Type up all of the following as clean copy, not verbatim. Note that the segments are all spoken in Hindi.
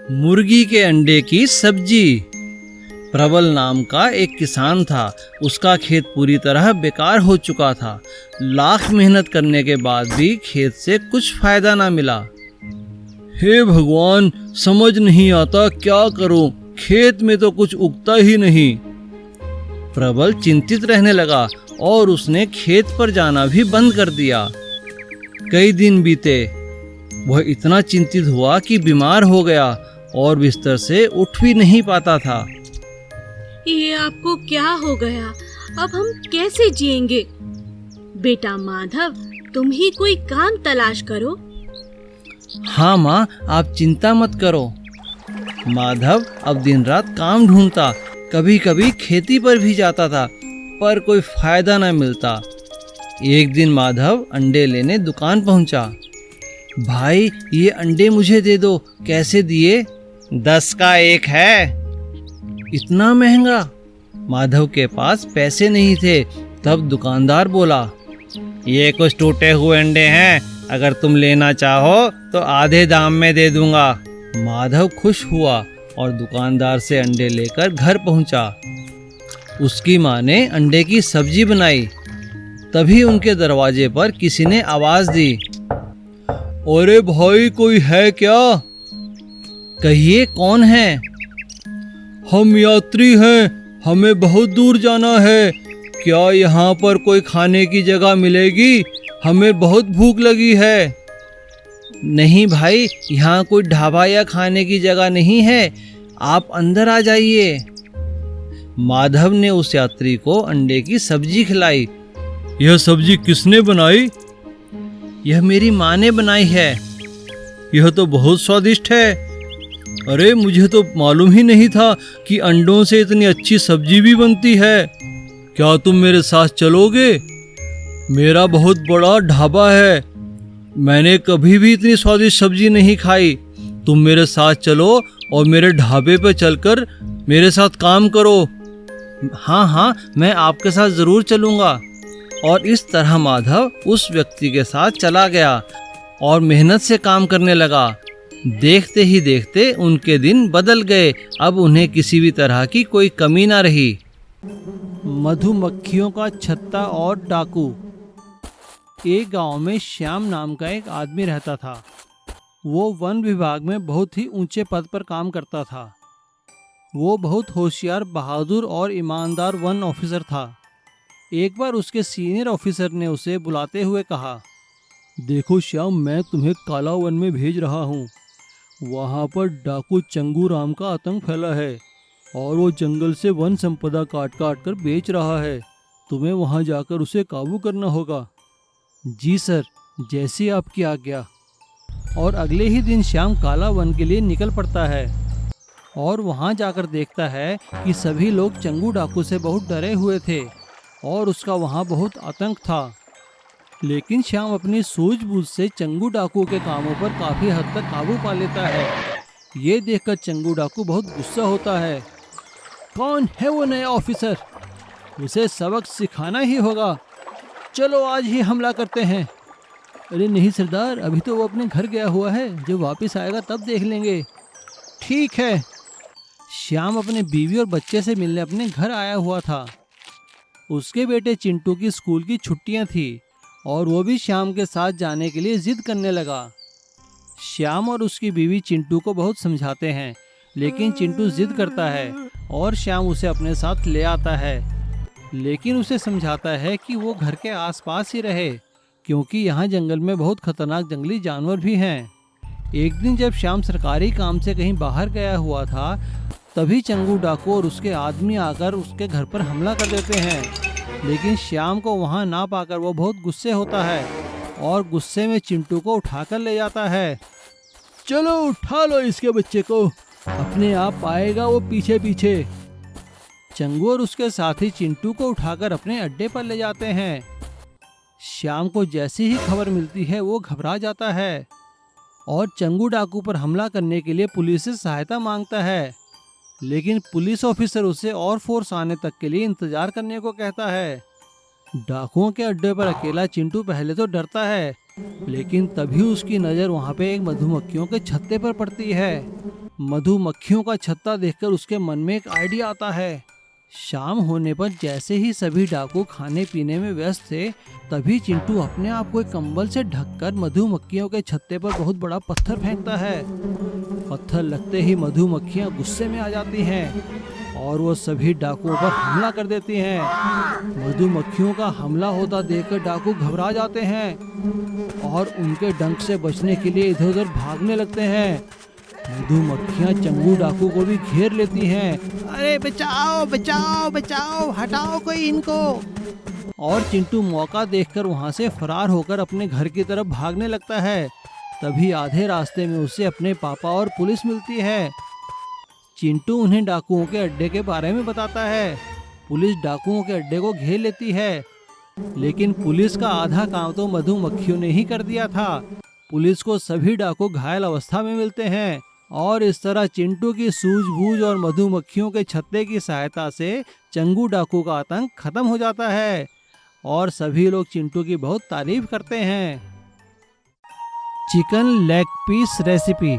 मुर्गी के अंडे की सब्जी। प्रबल नाम का एक किसान था। उसका खेत पूरी तरह बेकार हो चुका था। लाख मेहनत करने के बाद भी खेत से कुछ फायदा ना मिला। हे भगवान, समझ नहीं आता क्या करूं, खेत में तो कुछ उगता ही नहीं। प्रबल चिंतित रहने लगा और उसने खेत पर जाना भी बंद कर दिया। कई दिन बीते। वह इतना चिंतित हुआ कि बीमार हो गया और बिस्तर से उठ भी नहीं पाता था। ये आपको क्या हो गया? अब हम कैसे जिएंगे? बेटा माधव, तुम ही कोई काम तलाश करो। हाँ माँ, आप चिंता मत करो। माधव अब दिन रात काम ढूंढता। कभी कभी खेती पर भी जाता था, पर कोई फायदा न मिलता। एक दिन माधव अंडे लेने दुकान पहुंचा। भाई, ये अंडे मुझे दे दो। कैसे दिए? 10 का 1 है। इतना महंगा? माधव के पास पैसे नहीं थे। तब दुकानदार बोला, ये कुछ टूटे हुए अंडे हैं, अगर तुम लेना चाहो तो आधे दाम में दे दूंगा। माधव खुश हुआ और दुकानदार से अंडे लेकर घर पहुंचा। उसकी माँ ने अंडे की सब्जी बनाई। तभी उनके दरवाजे पर किसी ने आवाज दी, अरे भाई, कोई है क्या? कहिए, कौन है? हम यात्री हैं, हमें बहुत दूर जाना है। क्या यहाँ पर कोई खाने की जगह मिलेगी? हमें बहुत भूख लगी है। नहीं भाई, यहाँ कोई ढाबा या खाने की जगह नहीं है, आप अंदर आ जाइए। माधव ने उस यात्री को अंडे की सब्जी खिलाई। यह सब्जी किसने बनाई? यह मेरी माँ ने बनाई है। यह तो बहुत स्वादिष्ट है। अरे, मुझे तो मालूम ही नहीं था कि अंडों से इतनी अच्छी सब्जी भी बनती है। क्या तुम मेरे साथ चलोगे? मेरा बहुत बड़ा ढाबा है, मैंने कभी भी इतनी स्वादिष्ट सब्जी नहीं खाई। तुम मेरे साथ चलो और मेरे ढाबे पर चलकर मेरे साथ काम करो। हाँ हाँ, मैं आपके साथ ज़रूर चलूँगा। और इस तरह माधव उस व्यक्ति के साथ चला गया और मेहनत से काम करने लगा। देखते ही देखते उनके दिन बदल गए। अब उन्हें किसी भी तरह की कोई कमी ना रही। मधुमक्खियों का छत्ता और डाकू। एक गांव में श्याम नाम का एक आदमी रहता था। वो वन विभाग में बहुत ही ऊंचे पद पर काम करता था। वो बहुत होशियार, बहादुर और ईमानदार वन ऑफिसर था। एक बार उसके सीनियर ऑफिसर ने उसे बुलाते हुए कहा, देखो श्याम, मैं तुम्हें काला वन में भेज रहा हूँ। वहाँ पर डाकू चंगू राम का आतंक फैला है और वो जंगल से वन संपदा काट काट कर बेच रहा है। तुम्हें वहाँ जाकर उसे काबू करना होगा। जी सर, जैसी आपकी आज्ञा। और अगले ही दिन श्याम काला वन के लिए निकल पड़ता है और वहाँ जाकर देखता है कि सभी लोग चंगू डाकू से बहुत डरे हुए थे और उसका वहाँ बहुत आतंक था। लेकिन श्याम अपनी सूझबूझ से चंगू डाकू के कामों पर काफ़ी हद तक काबू पा लेता है। ये देखकर चंगू डाकू बहुत गुस्सा होता है। कौन है वो नया ऑफिसर? उसे सबक सिखाना ही होगा। चलो आज ही हमला करते हैं। अरे नहीं सरदार, अभी तो वो अपने घर गया हुआ है, जब वापस आएगा तब देख लेंगे। ठीक है। श्याम अपने बीवी और बच्चे से मिलने अपने घर आया हुआ था। उसके बेटे चिंटू की स्कूल की छुट्टियां थी और वो भी श्याम के साथ जाने के लिए जिद करने लगा। श्याम और उसकी बीवी चिंटू को बहुत समझाते हैं, लेकिन चिंटू जिद करता है और श्याम उसे अपने साथ ले आता है। लेकिन उसे समझाता है कि वो घर के आसपास ही रहे, क्योंकि यहाँ जंगल में बहुत खतरनाक जंगली जानवर भी हैं। एक दिन जब श्याम सरकारी काम से कहीं बाहर गया हुआ था, तभी चंगू डाकू और उसके आदमी आकर उसके घर पर हमला कर देते हैं। लेकिन श्याम को वहां ना पाकर वो बहुत गुस्से होता है और गुस्से में चिंटू को उठाकर ले जाता है। चलो उठा लो इसके बच्चे को, अपने आप आएगा वो पीछे पीछे। चंगू और उसके साथी चिंटू को उठाकर अपने अड्डे पर ले जाते हैं। श्याम को जैसी ही खबर मिलती है वो घबरा जाता है और चंगू डाकू पर हमला करने के लिए पुलिस से सहायता मांगता है। लेकिन पुलिस ऑफिसर उसे और फोर्स आने तक के लिए इंतजार करने को कहता है। डाकुओं के अड्डे पर अकेला चिंटू पहले तो डरता है, लेकिन तभी उसकी नज़र वहाँ पे एक मधुमक्खियों के छत्ते पर पड़ती है। मधुमक्खियों का छत्ता देखकर उसके मन में एक आइडिया आता है। शाम होने पर जैसे ही सभी डाकू खाने पीने में व्यस्त थे, तभी चिंटू अपने आप को एक कंबल से ढककर मधुमक्खियों के छत्ते पर बहुत बड़ा पत्थर फेंकता है। पत्थर लगते ही मधुमक्खियां गुस्से में आ जाती हैं और वो सभी डाकुओं पर हमला कर देती हैं। मधुमक्खियों का हमला होता देखकर डाकू घबरा जाते हैं और उनके डंक से बचने के लिए इधर उधर भागने लगते हैं। मधुमक्खियां चंगू डाकू को भी घेर लेती हैं। अरे बचाओ बचाओ बचाओ, हटाओ कोई इनको। और चिंटू मौका देखकर वहां से फरार होकर अपने घर की तरफ भागने लगता है। तभी आधे रास्ते में उसे अपने पापा और पुलिस मिलती है। चिंटू उन्हें डाकुओं के अड्डे के बारे में बताता है। पुलिस डाकुओं के अड्डे को घेर लेती है, लेकिन पुलिस का आधा काम तो मधुमक्खियों ने ही कर दिया था। पुलिस को सभी डाकू घायल अवस्था में मिलते हैं और इस तरह चिंटू की सूझबूझ और मधुमक्खियों के छत्ते की सहायता से चंगू डाकू का आतंक खत्म हो जाता है और सभी लोग चिंटू की बहुत तारीफ करते हैं। Chicken leg piece recipe.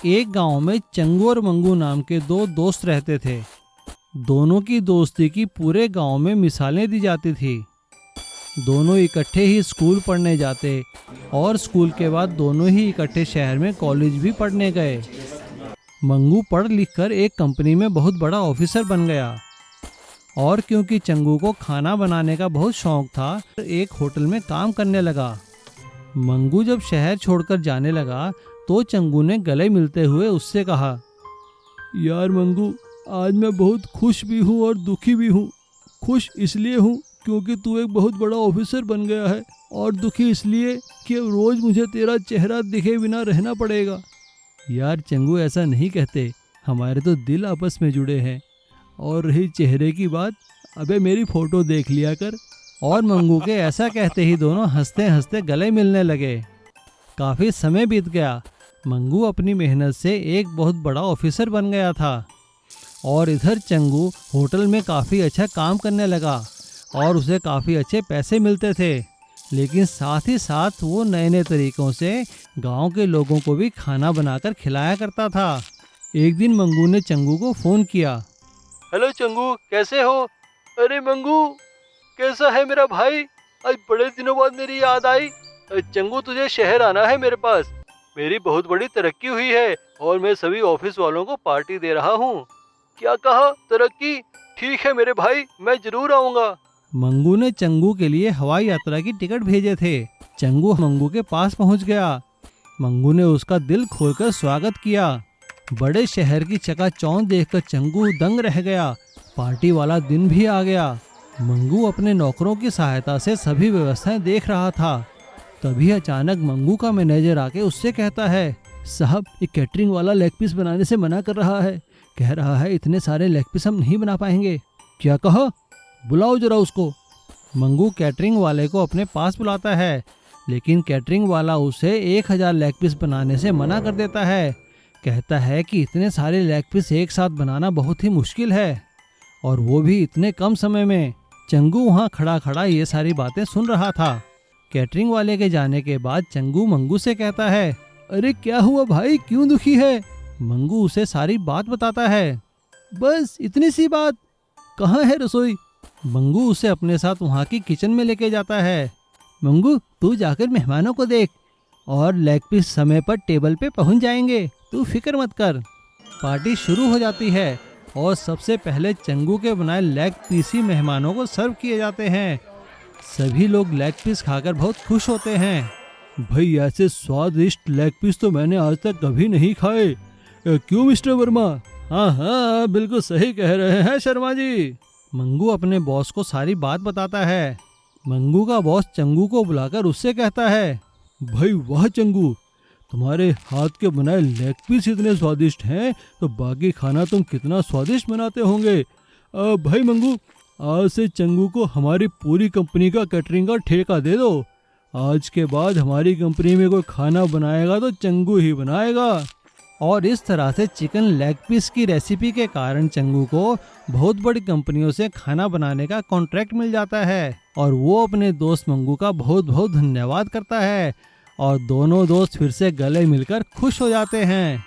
एक गांव में चंगू और मंगू नाम के दो दोस्त रहते थे। दोनों की दोस्ती की पूरे गांव में मिसालें दी जाती थी। दोनों इकट्ठे ही स्कूल पढ़ने जाते और स्कूल के बाद दोनों ही इकट्ठे शहर में कॉलेज भी पढ़ने गए। मंगू पढ़ लिखकर एक कंपनी में बहुत बड़ा ऑफिसर बन गया और क्योंकि चंगू को खाना बनाने का बहुत शौक था, एक होटल में काम करने लगा। मंगू जब शहर छोड़कर जाने लगा तो चंगू ने गले मिलते हुए उससे कहा, यार मंगू, आज मैं बहुत खुश भी हूँ और दुखी भी हूँ। खुश इसलिए हूँ क्योंकि तू एक बहुत बड़ा ऑफिसर बन गया है, और दुखी इसलिए कि रोज मुझे तेरा चेहरा दिखे बिना रहना पड़ेगा। यार चंगू, ऐसा नहीं कहते, हमारे तो दिल आपस में जुड़े हैं। और रही चेहरे की बात, अबे मेरी फोटो देख लिया कर। और मंगू के ऐसा कहते ही दोनों हंसते हंसते गले मिलने लगे। काफ़ी समय बीत गया। मंगू अपनी मेहनत से एक बहुत बड़ा ऑफिसर बन गया था और इधर चंगू होटल में काफ़ी अच्छा काम करने लगा और उसे काफ़ी अच्छे पैसे मिलते थे। लेकिन साथ ही साथ वो नए नए तरीक़ों से गांव के लोगों को भी खाना बनाकर खिलाया करता था। एक दिन मंगू ने चंगू को फ़ोन किया। हेलो चंगू, कैसे हो? अरे मंगू, कैसा है मेरा भाई? आज बड़े दिनों बाद मेरी याद आई। चंगू, तुझे शहर आना है मेरे पास। मेरी बहुत बड़ी तरक्की हुई है और मैं सभी ऑफिस वालों को पार्टी दे रहा हूँ। क्या कहा? तरक्की? ठीक है मेरे भाई, मैं जरूर आऊँगा। मंगू ने चंगू के लिए हवाई यात्रा की टिकट भेजे थे। चंगू मंगू के पास पहुंच गया। मंगू ने उसका दिल खोलकर स्वागत किया। बड़े शहर की चकाचौंध देखकर चंगू दंग रह गया। पार्टी वाला दिन भी आ गया। मंगू अपने नौकरों की सहायता से सभी व्यवस्थाएं देख रहा था। तभी अचानक मंगू का मैनेजर आके उससे कहता है, साहब, ये कैटरिंग वाला लेग पीस बनाने से मना कर रहा है। कह रहा है इतने सारे लेग पीस हम नहीं बना पाएंगे। क्या कहा? बुलाओ जरा उसको। मंगू कैटरिंग वाले को अपने पास बुलाता है, लेकिन कैटरिंग वाला उसे 1000 लेग पीस बनाने से मना कर देता है। कहता है कि इतने सारे लेग पीस एक साथ बनाना बहुत ही मुश्किल है, और वो भी इतने कम समय में। चंगू वहाँ खड़ा खड़ा ये सारी बातें सुन रहा था। कैटरिंग वाले के जाने के बाद चंगू मंगू से कहता है, अरे क्या हुआ भाई, क्यों दुखी है? मंगू उसे सारी बात बताता है। बस इतनी सी बात? कहाँ है रसोई? मंगू उसे अपने साथ वहाँ की किचन में लेके जाता है। मंगू, तू जाकर मेहमानों को देख, और लेग पीस समय पर टेबल पे पहुँच जाएंगे, तू फिक्र मत कर। पार्टी शुरू हो जाती है और सबसे पहले चंगू के बनाए लेग पीस ही मेहमानों को सर्व किए जाते हैं। सभी लोग लेग पीस खाकर बहुत खुश होते हैं। भाई, ऐसे स्वादिष्ट लेग पीस तो मैंने आज तक कभी नहीं खाए। क्यों मिस्टर वर्मा? हाँ हाँ, बिल्कुल सही कह रहे हैं शर्मा जी। मंगू अपने बॉस को सारी बात बताता है। मंगू का बॉस चंगू को बुलाकर उससे कहता है, भाई वाह चंगू, तुम्हारे हाथ के बनाए लेग पीस इतने स्वादिष्ट हैं तो बाकी खाना तुम कितना स्वादिष्ट बनाते होंगे। भाई मंगू, आज से चंगू को हमारी पूरी कंपनी का कैटरिंग का ठेका दे दो। आज के बाद हमारी कंपनी में कोई खाना बनाएगा तो चंगू ही बनाएगा। और इस तरह से चिकन लेग पीस की रेसिपी के कारण चंगू को बहुत बड़ी कंपनियों से खाना बनाने का कॉन्ट्रैक्ट मिल जाता है और वो अपने दोस्त मंगू का बहुत बहुत धन्यवाद करता है और दोनों दोस्त फिर से गले मिलकर खुश हो जाते हैं।